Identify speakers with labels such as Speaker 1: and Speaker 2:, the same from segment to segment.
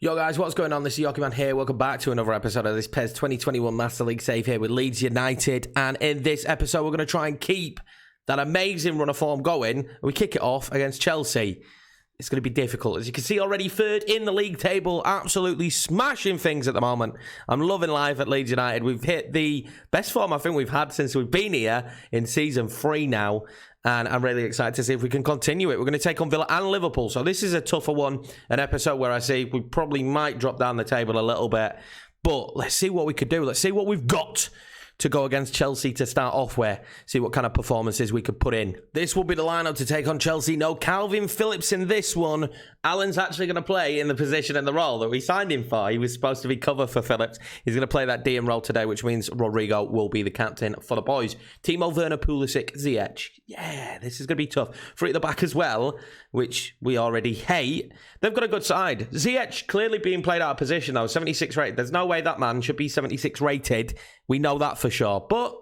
Speaker 1: Yo guys, what's going on? This is Yoki Man here. Welcome back to another episode of this PES 2021 Master League save here with Leeds United. And in this episode, we're going to try and keep that amazing run of form going. We kick it off against Chelsea. It's going to be difficult. As you can see already, third in the league table. Absolutely smashing things at the moment. I'm loving life at Leeds United. We've hit the best form I think we've had since we've been here in Season 3 now. And I'm really excited to see if we can continue it. We're going to take on Villa and Liverpool. So this is a tougher one, an episode where I see we probably might drop down the table a little bit. But let's see what we could do. Let's see what we've got to go against Chelsea to start off with. See what kind of performances we could put in. This will be the lineup to take on Chelsea. No Calvin Phillips in this one. Alan's actually going to play in the position and the role that we signed him for. He was supposed to be cover for Phillips. He's going to play that DM role today, which means Rodrigo will be the captain for the boys. Timo Werner, Pulisic, Ziyech. Yeah, this is going to be tough. Three at the back as well, which we already hate. They've got a good side. Ziyech clearly being played out of position, though. 76 rated. There's no way that man should be 76 rated. We know that for sure. But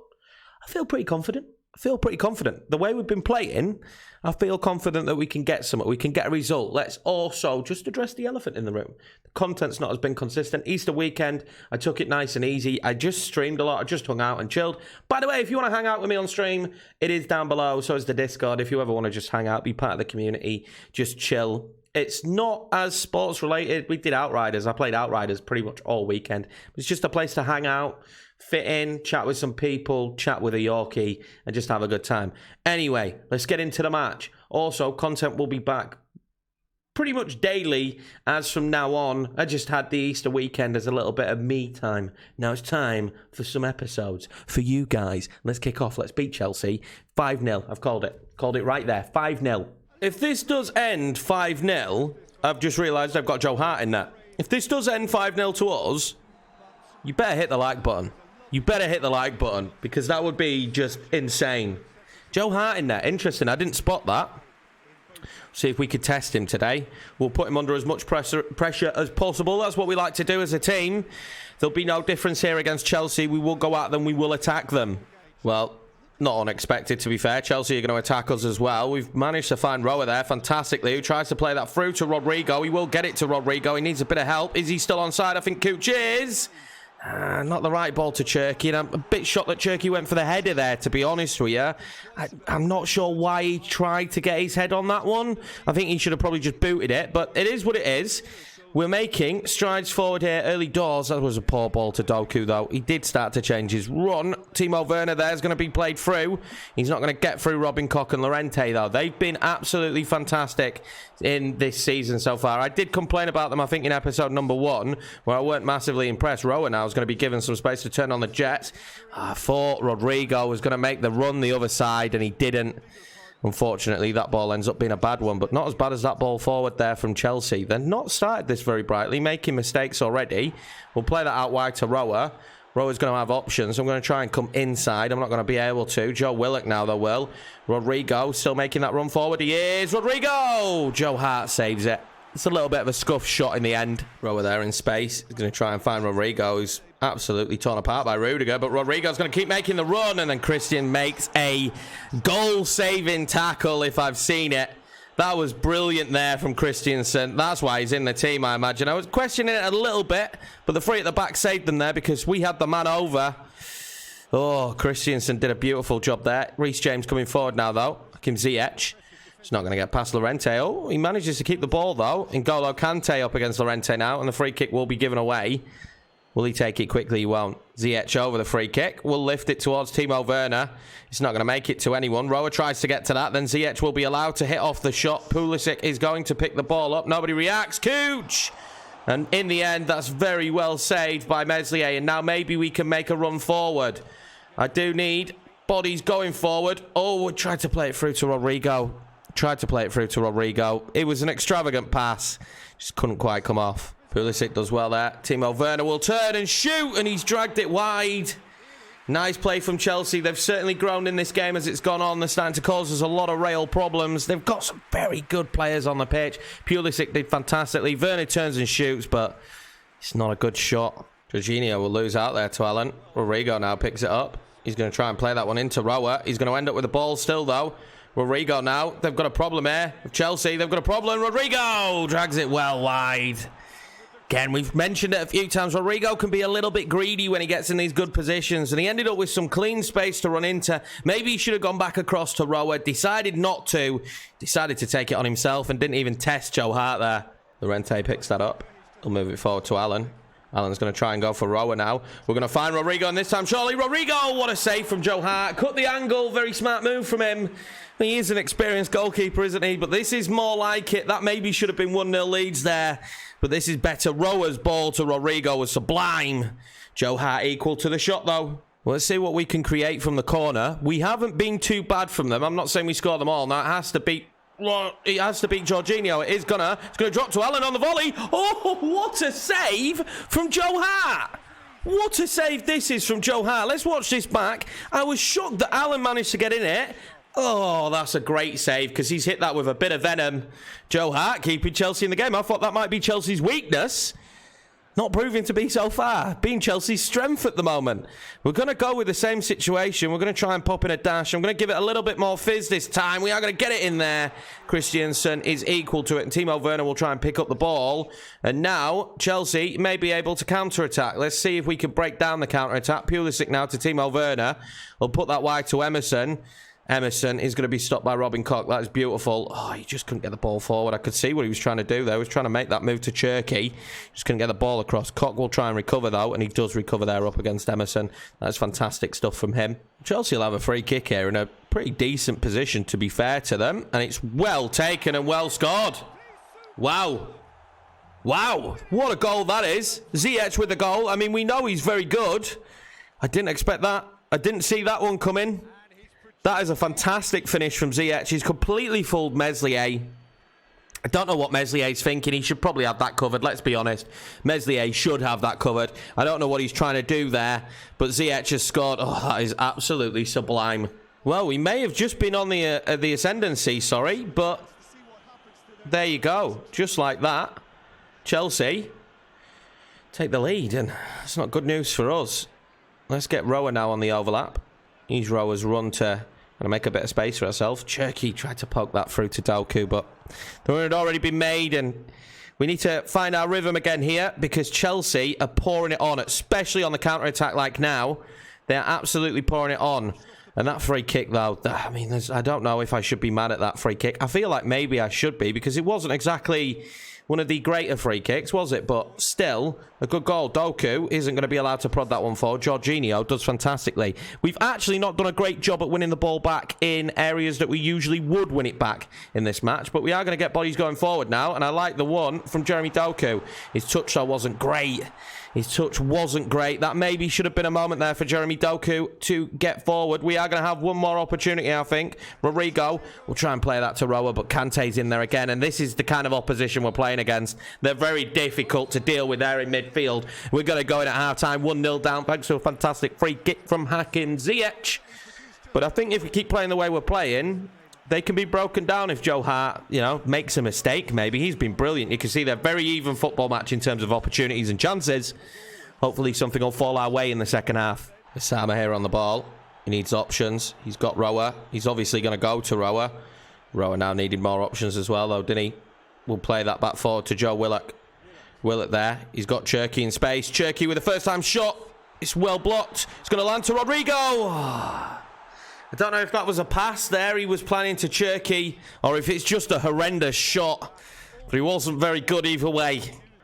Speaker 1: I feel pretty confident. The way we've been playing, I feel confident that we can get something. We can get a result. Let's also just address the elephant in the room. The content's not as been consistent. Easter weekend, I took it nice and easy. I just streamed a lot. I just hung out and chilled. By the way, if you want to hang out with me on stream, it is down below. So is the Discord. If you ever want to just hang out, be part of the community, just chill. It's not as sports related. We did Outriders. I played Outriders pretty much all weekend. It's just a place to hang out, fit in, chat with some people, chat with a Yorkie, and just have a good time. Anyway, let's get into the match. Also, content will be back pretty much daily as from now on. I just had the Easter weekend as a little bit of me time. Now it's time for some episodes for you guys. Let's kick off. Let's beat Chelsea. 5-0. I've called it. Called it right there. 5-0. If this does end 5-0, I've just realised I've got Joe Hart in that. If this does end 5-0 to us, you better hit the like button. You better hit the like button, because that would be just insane. Joe Hart in there. Interesting. I didn't spot that. See if we could test him today. We'll put him under as much pressure as possible. That's what we like to do as a team. There'll be no difference here against Chelsea. We will go at them. We will attack them. Well, not unexpected, to be fair. Chelsea are going to attack us as well. We've managed to find Roa there fantastically, who tries to play that through to Rodrigo. He will get it to Rodrigo. He needs a bit of help. Is he still onside? I think Cooch is. Not the right ball to Cherky, and I'm a bit shocked that Cherky went for the header there, to be honest with you. I'm not sure why he tried to get his head on that one. I think he should have probably just booted it, but it is what it is. We're making strides forward here early doors. That was a poor ball to Doku, though. He did start to change his run. Timo Werner there is going to be played through. He's not going to get through Robin Koch and Llorente, though. They've been absolutely fantastic in this season so far. I did complain about them, I think, in episode number 1, where I weren't massively impressed. Roa now is going to be given some space to turn on the Jets. I thought Rodrigo was going to make the run the other side, and he didn't. Unfortunately, that ball ends up being a bad one, but not as bad as that ball forward there from Chelsea. They're not started this very brightly, making mistakes already. We'll play that out wide to Roa. Roa's going to have options. I'm going to try and come inside. I'm not going to be able to. Joe Willock now, though, will. Rodrigo still making that run forward. He is. Rodrigo! Joe Hart saves it. It's a little bit of a scuff shot in the end. Roa there in space. He's going to try and find Rodrigo, who's absolutely torn apart by Rudiger, but Rodrigo's going to keep making the run, and then Christian makes a goal-saving tackle, if I've seen it. That was brilliant there from Christiansen. That's why he's in the team, I imagine. I was questioning it a little bit, but the three at the back saved them there because we had the man over. Oh, Christiansen did a beautiful job there. Reece James coming forward now, though. Hakim Ziyech. He's not going to get past Llorente. Oh, he manages to keep the ball, though. N'Golo Kante up against Llorente now, and the free kick will be given away. Will he take it quickly? He won't. Ziyech over the free kick. We'll lift it towards Timo Werner. He's not going to make it to anyone. Roa tries to get to that. Then Ziyech will be allowed to hit off the shot. Pulisic is going to pick the ball up. Nobody reacts. Cooch! And in the end, that's very well saved by Meslier. And now maybe we can make a run forward. I do need bodies going forward. Oh, we tried to play it through to Rodrigo. It was an extravagant pass. Just couldn't quite come off. Pulisic does well there. Timo Werner will turn and shoot, and he's dragged it wide. Nice play from Chelsea. They've certainly grown in this game as it's gone on. They're starting to cause us a lot of real problems. They've got some very good players on the pitch. Pulisic did fantastically. Werner turns and shoots, but it's not a good shot. Jorginho will lose out there to Allen. Rodrigo now picks it up. He's going to try and play that one into Roa. He's going to end up with the ball still, though. Rodrigo now. They've got a problem here. Chelsea, they've got a problem. Rodrigo drags it well wide. Again, we've mentioned it a few times. Rodrigo can be a little bit greedy when he gets in these good positions, and he ended up with some clean space to run into. Maybe he should have gone back across to Rower. Decided not to. Decided to take it on himself and didn't even test Joe Hart there. Llorente picks that up. He'll move it forward to Alan. Alan's going to try and go for Rower now. We're going to find Rodrigo, and this time surely Rodrigo. What a save from Joe Hart. Cut the angle. Very smart move from him. He is an experienced goalkeeper, isn't he? But this is more like it. That maybe should have been 1-0 leads there. But this is better. Rower's ball to Rodrigo was sublime. Joe Hart equal to the shot, though. Well, let's see what we can create from the corner. We haven't been too bad from them. I'm not saying we score them all. Now, it has to beat Jorginho. It's gonna drop to Alan on the volley. Oh, what a save from Joe Hart. What a save this is from Joe Hart. Let's watch this back. I was shocked that Alan managed to get in it. Oh, that's a great save because he's hit that with a bit of venom. Joe Hart keeping Chelsea in the game. I thought that might be Chelsea's weakness. Not proving to be so far. Being Chelsea's strength at the moment. We're going to go with the same situation. We're going to try and pop in a dash. I'm going to give it a little bit more fizz this time. We are going to get it in there. Christiansen is equal to it. And Timo Werner will try and pick up the ball. And now Chelsea may be able to counter-attack. Let's see if we can break down the counter-attack. Pulisic now to Timo Werner. We'll put that wide to Emerson. Emerson is going to be stopped by Robin Koch. That is beautiful. Oh, he just couldn't get the ball forward. I could see what he was trying to do there. He was trying to make that move to Cherky. Just couldn't get the ball across. Koch will try and recover, though, and he does recover there up against Emerson. That's fantastic stuff from him. Chelsea will have a free kick here in a pretty decent position, to be fair to them. And it's well taken and well scored. Wow. Wow. What a goal that is. Ziyech with the goal. I mean, we know he's very good. I didn't expect that. I didn't see that one coming. That is a fantastic finish from Ziyech. He's completely fooled Meslier. I don't know what Meslier's thinking. He should probably have that covered, let's be honest. Meslier should have that covered. I don't know what he's trying to do there, but Ziyech has scored. Oh, that is absolutely sublime. Well, we may have just been on the ascendancy, sorry, but there you go. Just like that, Chelsea take the lead, and it's not good news for us. Let's get Rower now on the overlap. He's Rower's run to make a bit of space for ourselves. Cherky tried to poke that through to Doku, but the run had already been made, and we need to find our rhythm again here because Chelsea are pouring it on, especially on the counter-attack like now. They're absolutely pouring it on. And that free kick, though, I mean, I don't know if I should be mad at that free kick. I feel like maybe I should be because it wasn't exactly one of the greater free kicks, was it? But still, a good goal. Doku isn't going to be allowed to prod that one forward. Jorginho does fantastically. We've actually not done a great job at winning the ball back in areas that we usually would win it back in this match. But we are going to get bodies going forward now. And I like the one from Jeremy Doku. His touch, though, wasn't great. His touch wasn't great. That maybe should have been a moment there for Jeremy Doku to get forward. We are going to have one more opportunity, I think. Rodrigo will try and play that to Rower, but Kante's in there again. And this is the kind of opposition we're playing against. They're very difficult to deal with there in midfield. We're going to go in at half-time, 1-0 down, thanks to a fantastic free kick from Hakim Ziyech. But I think if we keep playing the way we're playing, they can be broken down if Joe Hart, makes a mistake, maybe. He's been brilliant. You can see they're very even football match in terms of opportunities and chances. Hopefully something will fall our way in the second half. Osama here on the ball. He needs options. He's got Rower. He's obviously going to go to Rower. Rower now needed more options as well, though, didn't he? We'll play that back forward to Joe Willock. Willock there. He's got Cherky in space. Cherky with a first-time shot. It's well blocked. It's going to land to Rodrigo. I don't know if that was a pass there he was planning to Cherky or if it's just a horrendous shot. But he wasn't very good either way.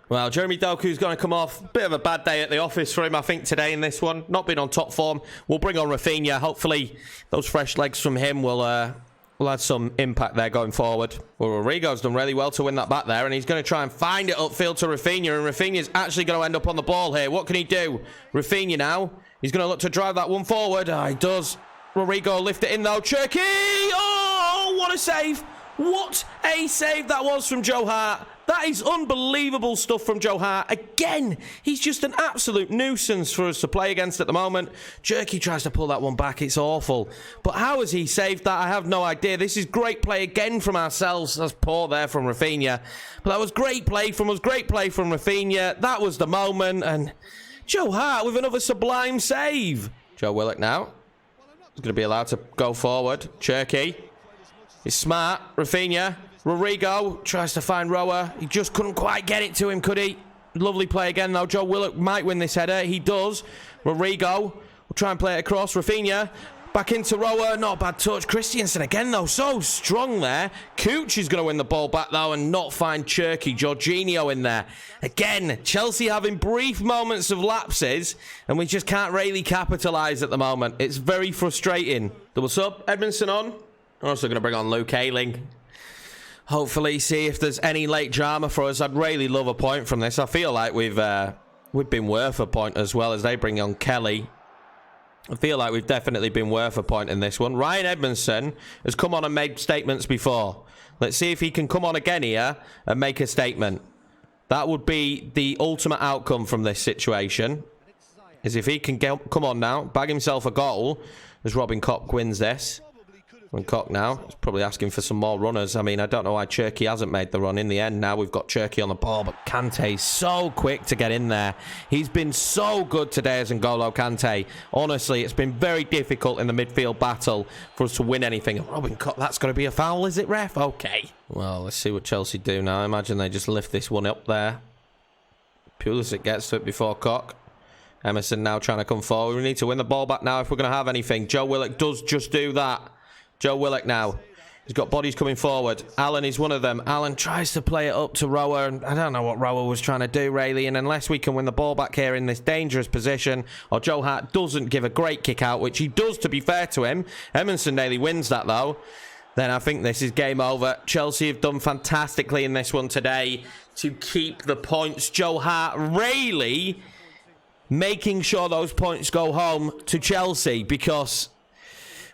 Speaker 1: Well, Jeremy Doku's going to come off. Bit of a bad day at the office for him, I think, today in this one. Not been on top form. We'll bring on Rafinha. Hopefully, those fresh legs from him will add some impact there going forward. Well, Rodrigo's done really well to win that back there, and he's going to try and find it upfield to Rafinha, and Rafinha's actually going to end up on the ball here. What can he do? Rafinha now. He's going to look to drive that one forward. He does. Rodrigo lift it in though. Cherky! Oh, what a save! What a save that was from Joe Hart. That is unbelievable stuff from Joe Hart. Again, he's just an absolute nuisance for us to play against at the moment. Cherky tries to pull that one back. It's awful. But how has he saved that? I have no idea. This is great play again from ourselves. That's poor there from Rafinha. But that was great play from us. Great play from Rafinha. That was the moment. And Joe Hart with another sublime save. Joe Willock now. He's going to be allowed to go forward. Cherky. He's smart. Rafinha. Rodrigo tries to find Rower. He just couldn't quite get it to him, could he? Lovely play again, though. Joe Willock might win this header. He does. Rodrigo will try and play it across. Rafinha back into Rower. Not a bad touch. Christiansen again, though. So strong there. Cooch is going to win the ball back, though, and not find Cherky. Jorginho in there. Again, Chelsea having brief moments of lapses, and we just can't really capitalise at the moment. It's very frustrating. Double sub. Edmondson on. I'm also going to bring on Luke Ayling. Hopefully see if there's any late drama for us. I'd really love a point from this. I feel like we've been worth a point as well as they bring on Kelly. I feel like we've definitely been worth a point in this one. Ryan Edmondson has come on and made statements before. Let's see if he can come on again here and make a statement. That would be the ultimate outcome from this situation. Is if he can come on now, bag himself a goal as Robin Koch wins this. And Koch now is probably asking for some more runners. I mean, I don't know why Cherky hasn't made the run. In the end, now we've got Cherky on the ball, but Kante's so quick to get in there. He's been so good today as N'Golo Kante. Honestly, it's been very difficult in the midfield battle for us to win anything. Robin Koch, that's going to be a foul, is it, ref? Okay. Well, let's see what Chelsea do now. I imagine they just lift this one up there. Pulisic gets to it before Koch. Emerson now trying to come forward. We need to win the ball back now if we're going to have anything. Joe Willock does just do that. Joe Willock now. He's got bodies coming forward. Allen is one of them. Allen tries to play it up to Rower. I don't know what Rower was trying to do, really. And unless we can win the ball back here in this dangerous position, or Joe Hart doesn't give a great kick out, which he does, to be fair to him. Emerson nearly wins that, though. Then I think this is game over. Chelsea have done fantastically in this one today to keep the points. Joe Hart really making sure those points go home to Chelsea, because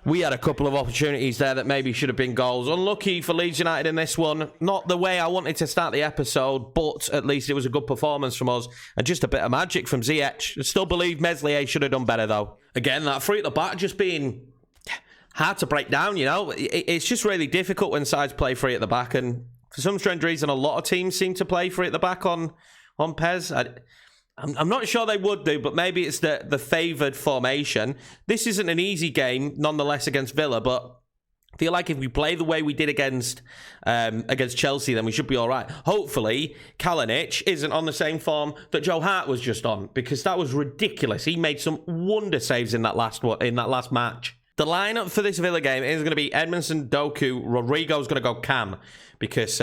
Speaker 1: we had a couple of opportunities there that maybe should have been goals. Unlucky for Leeds United in this one. Not the way I wanted to start the episode, but at least it was a good performance from us. And just a bit of magic from Ziyech. I still believe Meslier should have done better, though. Again, that free at the back just being hard to break down, you know. It's just really difficult when sides play free at the back. And for some strange reason, a lot of teams seem to play free at the back on PES. I'm not sure they would do, but maybe it's the favoured formation. This isn't an easy game, nonetheless, against Villa, but I feel like if we play the way we did against Chelsea, then we should be all right. Hopefully, Kalinic isn't on the same form that Joe Hart was just on, because that was ridiculous. He made some wonder saves in that last match. The lineup for this Villa game is going to be Edmondson, Doku, Rodrigo's going to go Cam, because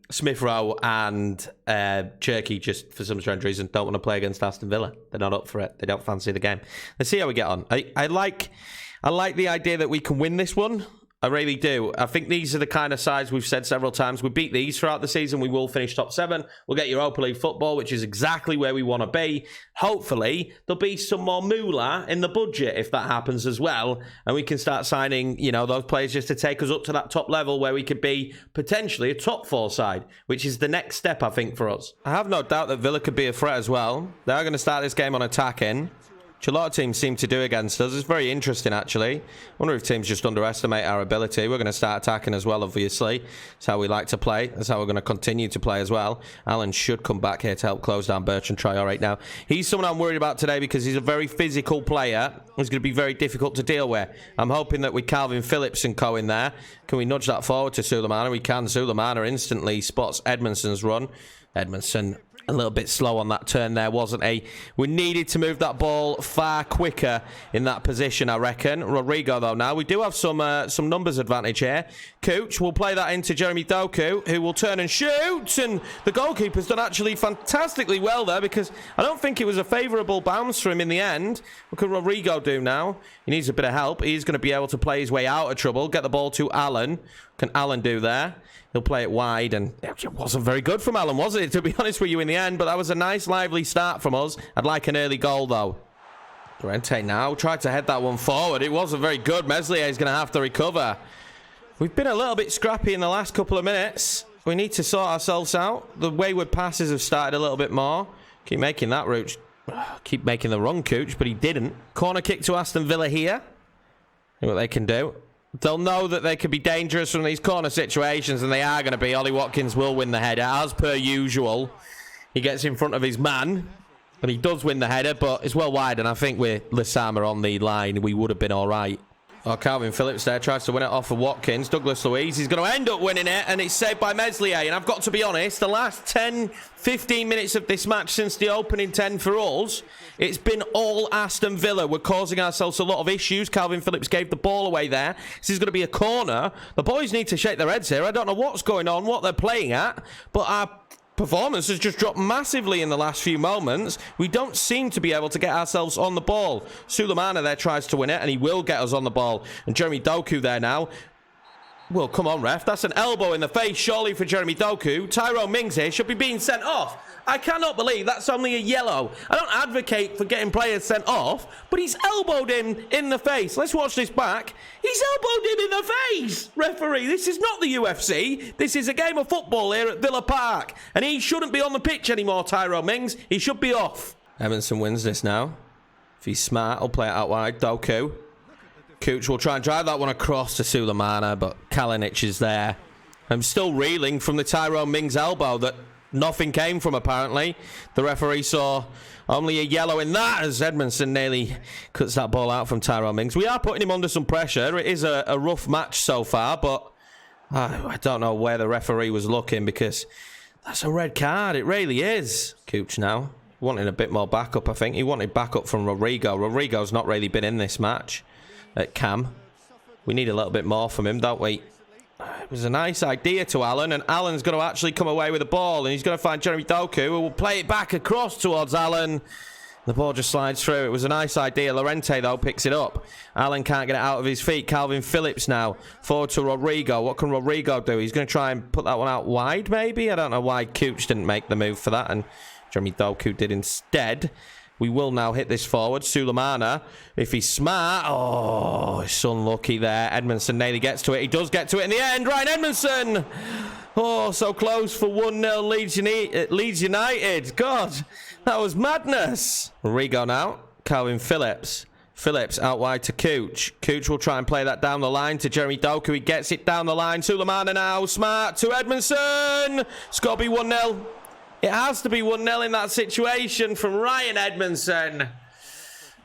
Speaker 1: Smith Rowe and Cherky, just for some strange reason, don't want to play against Aston Villa. They're not up for it. They don't fancy the game. Let's see how we get on. I like the idea that we can win this one. I really do. I think these are the kind of sides we've said several times. We beat these throughout the season. We will finish top 7. We'll get Europa League football, which is exactly where we want to be. Hopefully, there'll be some more moolah in the budget if that happens as well. And we can start signing, you know, those players just to take us up to that top level where we could be potentially a top 4 side, which is the next step, I think, for us. I have no doubt that Villa could be a threat as well. They are going to start this game on attacking, which a lot of teams seem to do against us. It's very interesting, actually. I wonder if teams just underestimate our ability. We're going to start attacking as well, obviously. That's how we like to play. That's how we're going to continue to play as well. Allen should come back here to help close down Bertrand Traore now. He's someone I'm worried about today because he's a very physical player. He's going to be very difficult to deal with. I'm hoping that with Calvin Phillips and co in there, can we nudge that forward to Sulemana? We can. Sulemana instantly spots Edmondson's run. Edmondson a little bit slow on that turn there, wasn't he? We needed to move that ball far quicker in that position, I reckon. Rodrigo, though, now. We do have some numbers advantage here. Cooch will play that into Jeremy Doku, who will turn and shoot. And the goalkeeper's done actually fantastically well there, because I don't think it was a favourable bounce for him in the end. What can Rodrigo do now? He needs a bit of help. He's going to be able to play his way out of trouble. Get the ball to Allen. What can Allen do there? He'll play it wide, and it wasn't very good from Allen, was it, to be honest with you, in the end? But that was a nice, lively start from us. I'd like an early goal, though. Llorente now tried to head that one forward. It wasn't very good. Meslier is going to have to recover. We've been a little bit scrappy in the last couple of minutes. We need to sort ourselves out. The wayward passes have started a little bit more. Keep making that route. Keep making the wrong Cooch, but he didn't. Corner kick to Aston Villa here. See what they can do. They'll know that they could be dangerous from these corner situations, and they are going to be. Ollie Watkins will win the header, as per usual. He gets in front of his man, and he does win the header, but it's well wide, and I think with Lasama on the line, we would have been all right. Oh, Calvin Phillips there tries to win it off of Watkins. Douglas Luiz, he's going to end up winning it, and it's saved by Meslier. And I've got to be honest, the last 10, 15 minutes of this match since the opening 10 for us, it's been all Aston Villa. We're causing ourselves a lot of issues. Calvin Phillips gave the ball away there. This is going to be a corner. The boys need to shake their heads here. I don't know what's going on, what they're playing at, but our performance has just dropped massively in the last few moments. We don't seem to be able to get ourselves on the ball. Sulemana there tries to win it, and he will get us on the ball. And Jeremy Doku there now. Well, come on, ref. That's an elbow in the face, surely, for Jeremy Doku. Tyrone Mings here should be being sent off. I cannot believe that's only a yellow. I don't advocate for getting players sent off, but he's elbowed him in the face. Let's watch this back. He's elbowed him in the face, referee. This is not the UFC. This is a game of football here at Villa Park, and he shouldn't be on the pitch anymore, Tyrone Mings. He should be off. Evanson wins this now. If he's smart, he'll play it out wide. Doku. Cooch will try and drive that one across to Sulemana, but Kalinic is there. I'm still reeling from the Tyrone Mings elbow that nothing came from, apparently. The referee saw only a yellow in that as Edmondson nearly cuts that ball out from Tyrone Mings. We are putting him under some pressure. It is a rough match so far, but I don't know where the referee was looking, because that's a red card. It really is. Cooch now wanting a bit more backup, I think. He wanted backup from Rodrigo. Rodrigo's not really been in this match at Cam. We need a little bit more from him, don't we? It was a nice idea to Allen, and Allen's going to actually come away with the ball, and he's going to find Jeremy Doku, who will play it back across towards Allen. The ball just slides through. It was a nice idea. Llorente, though, picks it up. Allen can't get it out of his feet. Calvin Phillips now forward to Rodrigo. What can Rodrigo do? He's going to try and put that one out wide, maybe? I don't know why Cooch didn't make the move for that, and Jeremy Doku did instead. We will now hit this forward. Sulemana, if he's smart. Oh, it's unlucky there. Edmondson nearly gets to it. He does get to it in the end. Ryan Edmondson. Oh, so close for 1-0 Leeds United. God, that was madness. Rigo now. Calvin Phillips. Phillips out wide to Cooch. Cooch will try and play that down the line to Jeremy Doku. He gets it down the line. Sulemana now. Smart to Edmondson. It's got to be 1-0. It has to be 1-0 in that situation from Ryan Edmondson.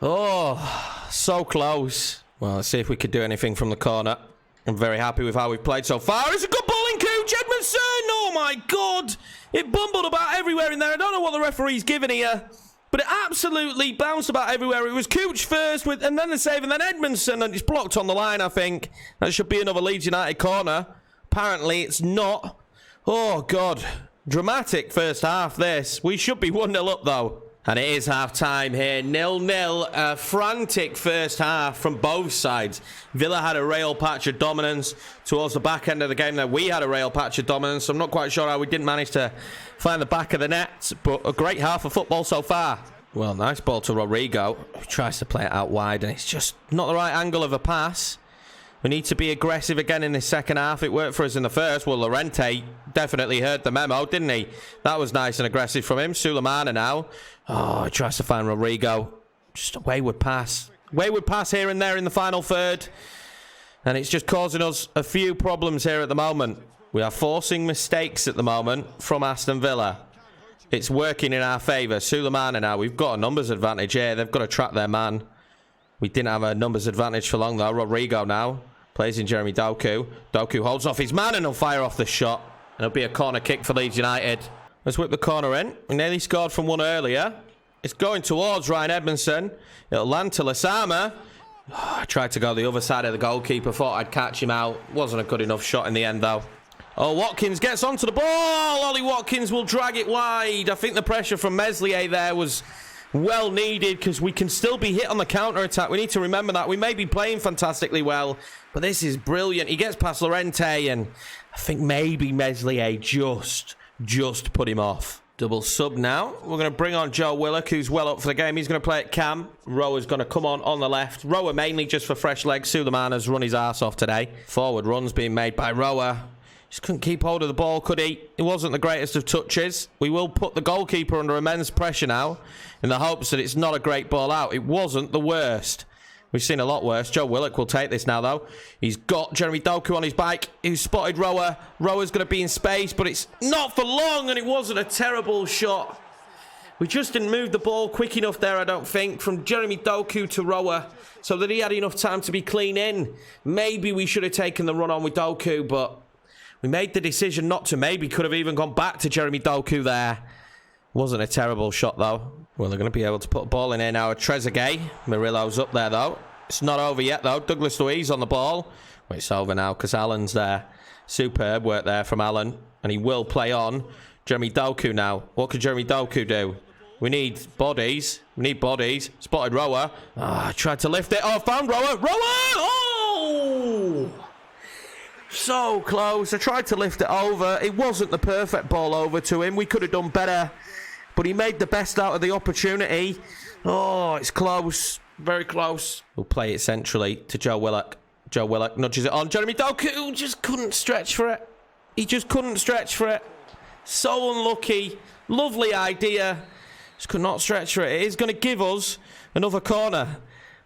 Speaker 1: Oh, so close. Well, let's see if we could do anything from the corner. I'm very happy with how we've played so far. It's a good ball in, Cooch. Edmondson! Oh, my God. It bumbled about everywhere in there. I don't know what the referee's given here, but it absolutely bounced about everywhere. It was Cooch first, and then the save, and then Edmondson, and it's blocked on the line, I think. That should be another Leeds United corner. Apparently, it's not. Oh, God. Dramatic first half, this. We should be 1-0 up, though. And it is half-time here. 0-0. A frantic first half from both sides. Villa had a real patch of dominance towards the back end of the game. There, we had a real patch of dominance. I'm not quite sure how we didn't manage to find the back of the net, but a great half of football so far. Well, nice ball to Rodrigo, who tries to play it out wide, and it's just not the right angle of a pass. We need to be aggressive again in this second half. It worked for us in the first. Well, Llorente definitely heard the memo, didn't he? That was nice and aggressive from him. Sulemana now. Oh, he tries to find Rodrigo. Just a wayward pass. Wayward pass here and there in the final third. And it's just causing us a few problems here at the moment. We are forcing mistakes at the moment from Aston Villa. It's working in our favour. Sulemana now. We've got a numbers advantage here. They've got to track their man. We didn't have a numbers advantage for long, though. Rodrigo now. Plays in Jeremy Doku. Doku holds off his man and he'll fire off the shot. And it'll be a corner kick for Leeds United. Let's whip the corner in. We nearly scored from one earlier. It's going towards Ryan Edmondson. It'll land to Lasama. Oh, I tried to go the other side of the goalkeeper. Thought I'd catch him out. Wasn't a good enough shot in the end, though. Oh, Watkins gets onto the ball. Ollie Watkins will drag it wide. I think the pressure from Meslier there was well needed, because we can still be hit on the counter-attack. We need to remember that. We may be playing fantastically well, but this is brilliant. He gets past Llorente, and I think maybe Meslier just put him off. Double sub now. We're going to bring on Joe Willock, who's well up for the game. He's going to play at Cam. Rower's going to come on the left. Rower mainly just for fresh legs. Sulemana's run his arse off today. Forward runs being made by Rower. Just couldn't keep hold of the ball, could he? It wasn't the greatest of touches. We will put the goalkeeper under immense pressure now in the hopes that it's not a great ball out. It wasn't the worst. We've seen a lot worse. Joe Willock will take this now, though. He's got Jeremy Doku on his bike. He's spotted Rower. Rower's going to be in space, but it's not for long, and it wasn't a terrible shot. We just didn't move the ball quick enough there, I don't think, from Jeremy Doku to Rower, so that he had enough time to be clean in. Maybe we should have taken the run on with Doku, but we made the decision not to. Maybe could have even gone back to Jeremy Doku there. Wasn't a terrible shot, though. Well, they're going to be able to put a ball in here now. Trezeguet. Murillo's up there, though. It's not over yet, though. Douglas Luiz on the ball. Well, it's over now because Allen's there. Superb work there from Allen. And he will play on. Jeremy Doku now. What could Jeremy Doku do? We need bodies. We need bodies. Spotted Rower. I tried to lift it. Oh, found Rower. Rower! Oh! So close. I tried to lift it over. It wasn't the perfect ball over to him. We could have done better. But he made the best out of the opportunity. Oh, it's close. Very close. We'll play it centrally to Joe Willock. Joe Willock nudges it on. Jeremy Doku just couldn't stretch for it. He just couldn't stretch for it. So unlucky. Lovely idea. Just could not stretch for it. It is going to give us another corner.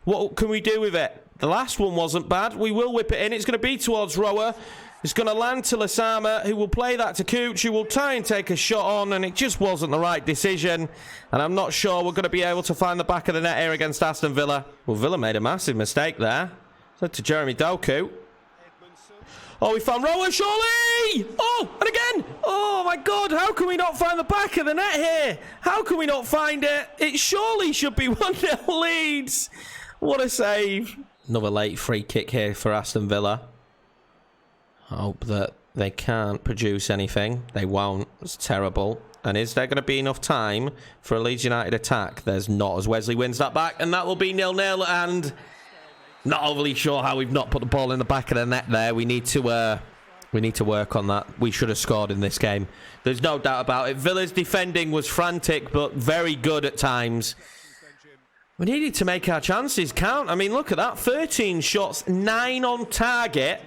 Speaker 1: What can we do with it? The last one wasn't bad. We will whip it in. It's going to be towards Rower. It's going to land to Lasama, who will play that to Cooch, who will try and take a shot on, and it just wasn't the right decision. And I'm not sure we're going to be able to find the back of the net here against Aston Villa. Well, Villa made a massive mistake there. So to Jeremy Doku. Oh, we found Rower, surely! Oh, and again! Oh, my God, how can we not find the back of the net here? How can we not find it? It surely should be 1-0 Leeds. What a save. Another late free kick here for Aston Villa. I hope that they can't produce anything. They won't. It's terrible. And is there going to be enough time for a Leeds United attack? There's not, as Wesley wins that back. And that will be 0-0. And not overly sure how we've not put the ball in the back of the net there. We need to work on that. We should have scored in this game. There's no doubt about it. Villa's defending was frantic, but very good at times. We needed to make our chances count. I mean, look at that. 13 shots, 9 on target.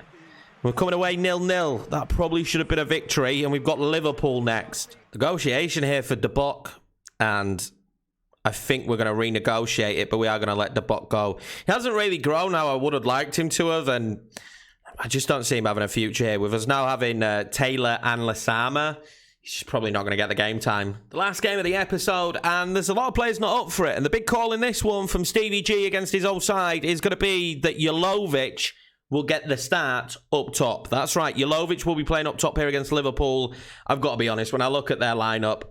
Speaker 1: We're coming away 0-0. That probably should have been a victory. And we've got Liverpool next. Negotiation here for De Bock. And I think we're going to renegotiate it, but we are going to let De Bock go. He hasn't really grown how I would have liked him to have. And I just don't see him having a future here. With us now having Taylor and Lasama, he's just probably not going to get the game time. The last game of the episode, and there's a lot of players not up for it. And the big call in this one from Stevie G against his old side is going to be that Jovic will get the start up top. That's right, Jovic will be playing up top here against Liverpool. I've got to be honest, when I look at their lineup,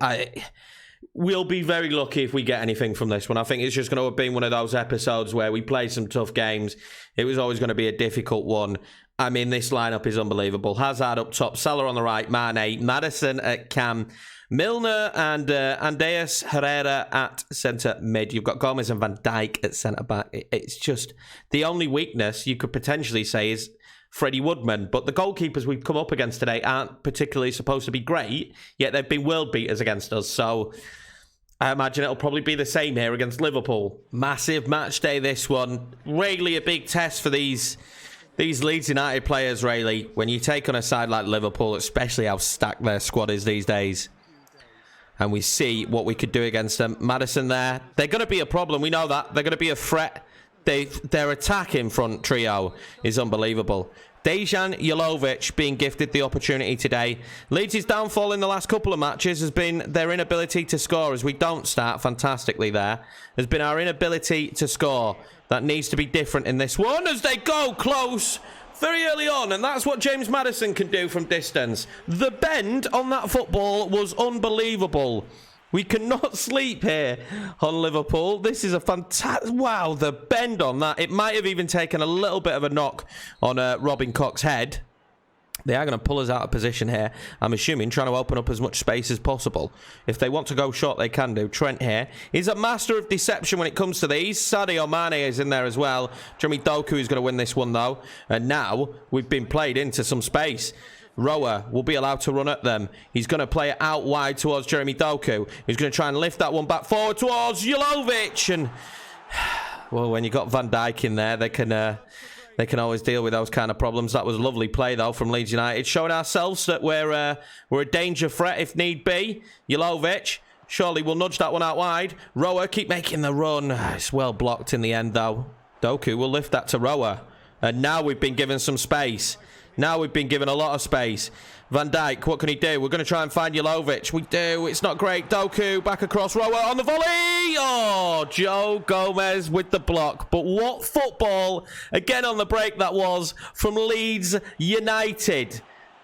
Speaker 1: we'll be very lucky if we get anything from this one. I think it's just going to have been one of those episodes where we played some tough games. It was always going to be a difficult one. I mean, this lineup is unbelievable. Hazard up top, Salah on the right, Mane, Maddison at cam, Milner and Andreas Herrera at centre mid. You've got Gomez and Van Dijk at centre back. It's just the only weakness you could potentially say is Freddie Woodman. But the goalkeepers we've come up against today aren't particularly supposed to be great, yet they've been world beaters against us. So I imagine it'll probably be the same here against Liverpool. Massive match day, this one. Really a big test for these Leeds United players, really. When you take on a side like Liverpool, especially how stacked their squad is these days. And we see what we could do against them. Maddison there. They're going to be a problem. We know that. They're going to be a threat. Their attack in front trio is unbelievable. Dejan Jovic being gifted the opportunity today. Leeds' downfall in the last couple of matches has been their inability to score, as we don't start fantastically there. Has been our inability to score. That needs to be different in this one as they go close very early on, and that's what James Maddison can do from distance. The bend on that football was unbelievable. We cannot sleep here on Liverpool. This is a fantastic... Wow, the bend on that. It might have even taken a little bit of a knock on Robin Koch's head. They are going to pull us out of position here. I'm assuming trying to open up as much space as possible. If they want to go short, they can do. Trent here. He's a master of deception when it comes to these. Sadio Mane is in there as well. Jeremy Doku is going to win this one, though. And now we've been played into some space. Rower will be allowed to run at them. He's going to play it out wide towards Jeremy Doku. He's going to try and lift that one back forward towards Jovic. And, well, when you've got Van Dijk in there, they can always deal with those kind of problems. That was a lovely play, though, from Leeds United. Showing ourselves that we're a danger threat if need be. Jovic, surely we'll nudge that one out wide. Rower, keep making the run. It's well blocked in the end, though. Doku will lift that to Rower. And now we've been given some space. Now we've been given a lot of space. Van Dijk, what can he do? We're going to try and find Jovic. We do. It's not great. Doku back across. Rower on the volley. Oh, Joe Gomez with the block. But what football, again on the break, that was from Leeds United.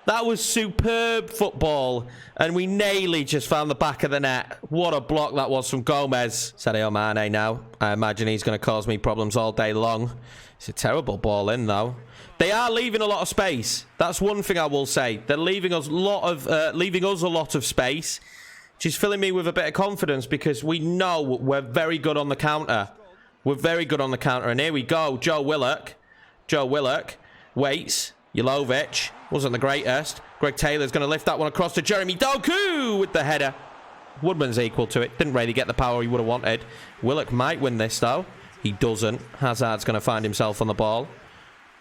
Speaker 1: That was superb football. And we nearly just found the back of the net. What a block that was from Gomez. Sadio Mane now. I imagine he's going to cause me problems all day long. It's a terrible ball in, though. They are leaving a lot of space. That's one thing I will say. They're leaving us a lot of space, which is filling me with a bit of confidence because we know we're very good on the counter. We're very good on the counter. And here we go. Joe Willock. Joe Willock waits. Jovic wasn't the greatest. Greg Taylor's going to lift that one across to Jeremy Doku with the header. Woodman's equal to it. Didn't really get the power he would have wanted. Willock might win this, though. He doesn't. Hazard's going to find himself on the ball.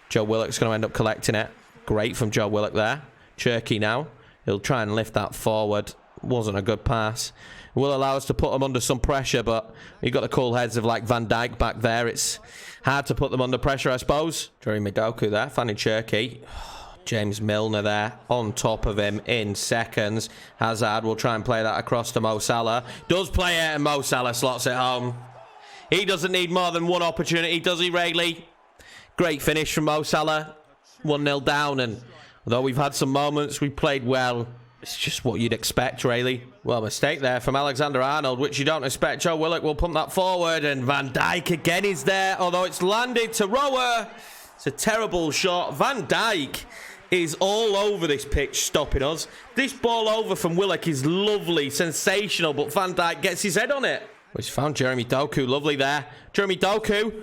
Speaker 1: Joe Willock's going to end up collecting it. Great from Joe Willock there. Cherky now. He'll try and lift that forward. Wasn't a good pass. Will allow us to put them under some pressure, but you've got the cool heads of like Van Dijk back there. It's hard to put them under pressure, I suppose. Jeremy Doku there, finding Cherky. James Milner there on top of him in seconds. Hazard will try and play that across to Mo Salah. Does play it and Mo Salah slots it home. He doesn't need more than one opportunity, does he, Rayleigh? Great finish from Mo Salah. 1-0 down, and although we've had some moments, we played well. It's just what you'd expect, Rayleigh. Well, mistake there from Alexander-Arnold, which you don't expect. Joe Willock will pump that forward, and Van Dijk again is there, although it's landed to Rower. It's a terrible shot. Van Dijk is all over this pitch, stopping us. This ball over from Willock is lovely, sensational, but Van Dijk gets his head on it. He's found Jeremy Doku, lovely there. Jeremy Doku.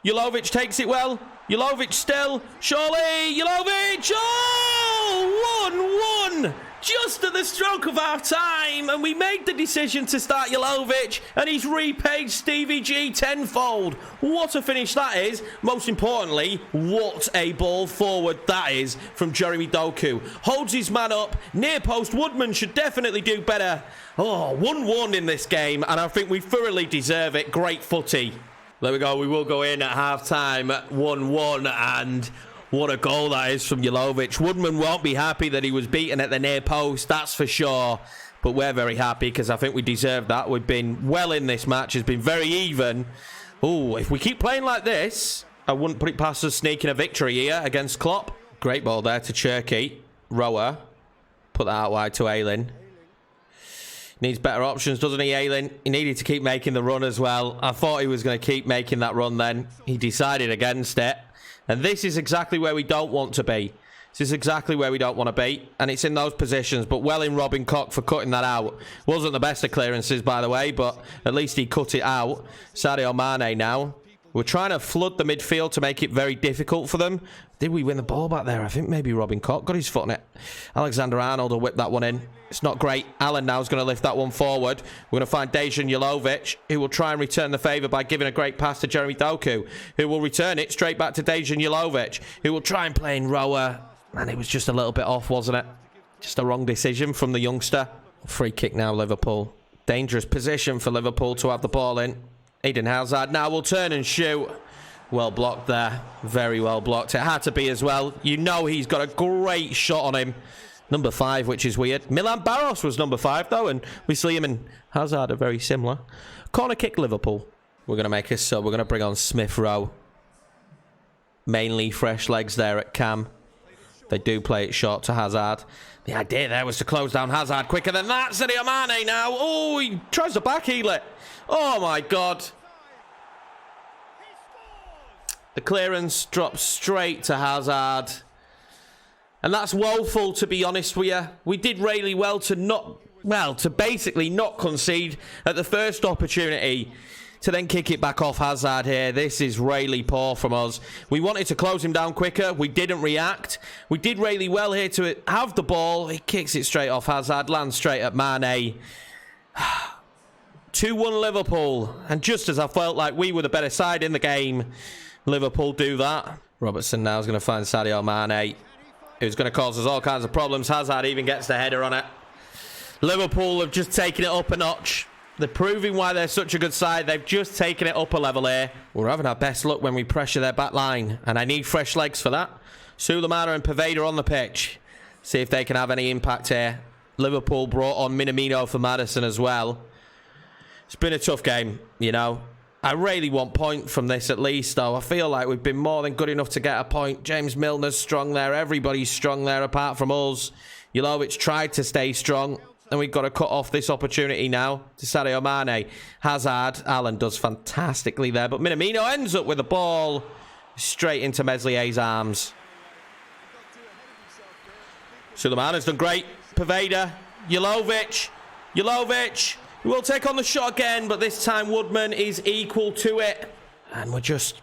Speaker 1: Jovic takes it well. Jovic still. Surely. Jovic. Oh! 1-1. Just at the stroke of our time. And we made the decision to start Jovic. And he's repaid Stevie G tenfold. What a finish that is. Most importantly, what a ball forward that is from Jeremy Doku. Holds his man up. Near post. Woodman should definitely do better. Oh, 1-1 in this game. And I think we thoroughly deserve it. Great footy. There we go. We will go in at half-time 1-1, and what a goal that is from Jovic. Woodman won't be happy that he was beaten at the near post, that's for sure. But we're very happy because I think we deserve that. We've been well in this match. It's been very even. Oh, if we keep playing like this, I wouldn't put it past us sneaking a victory here against Klopp. Great ball there to Cherky. Rower. Put that out wide to Aylin. Needs better options, doesn't he, Aylin? He needed to keep making the run as well. I thought he was going to keep making that run then. He decided against it. And this is exactly where we don't want to be. This is exactly where we don't want to be. And it's in those positions. But well in Robin Koch for cutting that out. Wasn't the best of clearances, by the way, but at least he cut it out. Sadio Mane now. We're trying to flood the midfield to make it very difficult for them. Did we win the ball back there? I think maybe Robin Koch got his foot on it. Alexander-Arnold will whip that one in. It's not great. Allen now is going to lift that one forward. We're going to find Dejan Jovic, who will try and return the favour by giving a great pass to Jeremy Doku, who will return it straight back to Dejan Jovic, who will try and play in Rower. And it was just a little bit off, wasn't it? Just a wrong decision from the youngster. Free kick now, Liverpool. Dangerous position for Liverpool to have the ball in. Eden Hazard now will turn and shoot. Well blocked there. Very well blocked. It had to be as well. You know he's got a great shot on him. Number 5, which is weird. Milan Barros was number 5, though, and we see him and Hazard are very similar. Corner kick, Liverpool. We're going to make a sub. We're going to bring on Smith Rowe. Mainly fresh legs there at Cam. They do play it short to Hazard. The idea there was to close down Hazard quicker than that. Sadio Mane now. Oh, he tries to backheel it. Oh, my God. The clearance drops straight to Hazard. And that's woeful, to be honest with you. We did really well to basically not concede at the first opportunity, to then kick it back off Hazard here. This is really poor from us. We wanted to close him down quicker. We didn't react. We did really well here to have the ball. He kicks it straight off Hazard, lands straight at Mane. 2-1 Liverpool. And just as I felt like we were the better side in the game, Liverpool do that. Robertson now is going to find Sadio Mane, who's going to cause us all kinds of problems. Hazard even gets the header on it. Liverpool have just taken it up a notch. They're proving why they're such a good side. They've just taken it up a level here. We're having our best luck when we pressure their back line, and I need fresh legs for that. Sulemana and Poveda on the pitch. See if they can have any impact here. Liverpool brought on Minamino for Maddison as well. It's been a tough game, you know. I really want point from this at least, though. I feel like we've been more than good enough to get a point. James Milner's strong there. Everybody's strong there apart from us. Julovic tried to stay strong. And we've got to cut off this opportunity now to Sadio Mane. Hazard. Allen does fantastically there. But Minamino ends up with the ball straight into Meslier's arms. Sulemana's done great. Poveda. Julovic. Julovic. We'll take on the shot again, but this time Woodman is equal to it. And we just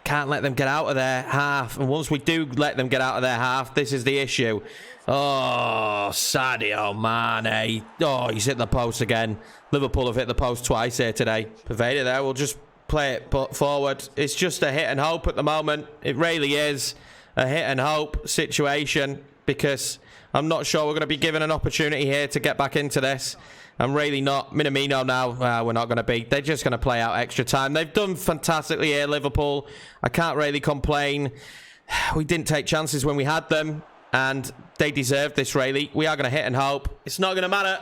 Speaker 1: can't let them get out of their half. And once we do let them get out of their half, this is the issue. Oh, Sadio Mane. Oh, he's hit the post again. Liverpool have hit the post twice here today. Poveda there, we'll just play it forward. It's just a hit and hope at the moment. It really is a hit and hope situation because I'm not sure we're going to be given an opportunity here to get back into this. I'm really not. Minamino now, we're not going to be. They're just going to play out extra time. They've done fantastically here, Liverpool. I can't really complain. We didn't take chances when we had them, and they deserved this, really. We are going to hit and hope. It's not going to matter.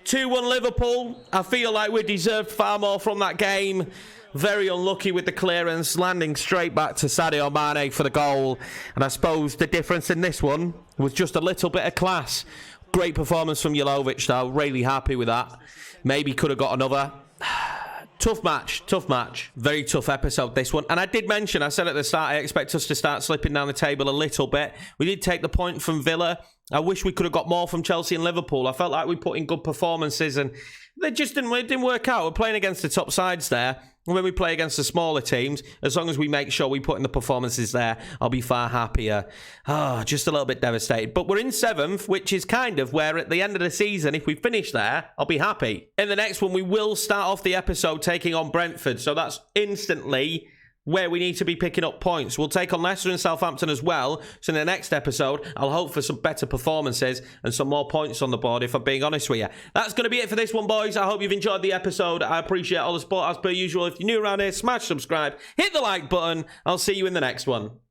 Speaker 1: 2-1 Liverpool. I feel like we deserved far more from that game. Very unlucky with the clearance, landing straight back to Sadio Mane for the goal. And I suppose the difference in this one was just a little bit of class. Great performance from Julovic, though. Really happy with that. Maybe could have got another. Tough match. Tough match. Very tough episode, this one. And I did mention, I said at the start, I expect us to start slipping down the table a little bit. We did take the point from Villa. I wish we could have got more from Chelsea and Liverpool. I felt like we put in good performances and they just didn't work out. We're playing against the top sides there. And when we play against the smaller teams, as long as we make sure we put in the performances there, I'll be far happier. Just a little bit devastated. But we're in 7th, which is kind of where at the end of the season, if we finish there, I'll be happy. In the next one, we will start off the episode taking on Brentford. So that's instantly where we need to be picking up points. We'll take on Leicester and Southampton as well. So in the next episode, I'll hope for some better performances and some more points on the board, if I'm being honest with you. That's going to be it for this one, boys. I hope you've enjoyed the episode. I appreciate all the support as per usual. If you're new around here, smash subscribe, hit the like button. I'll see you in the next one.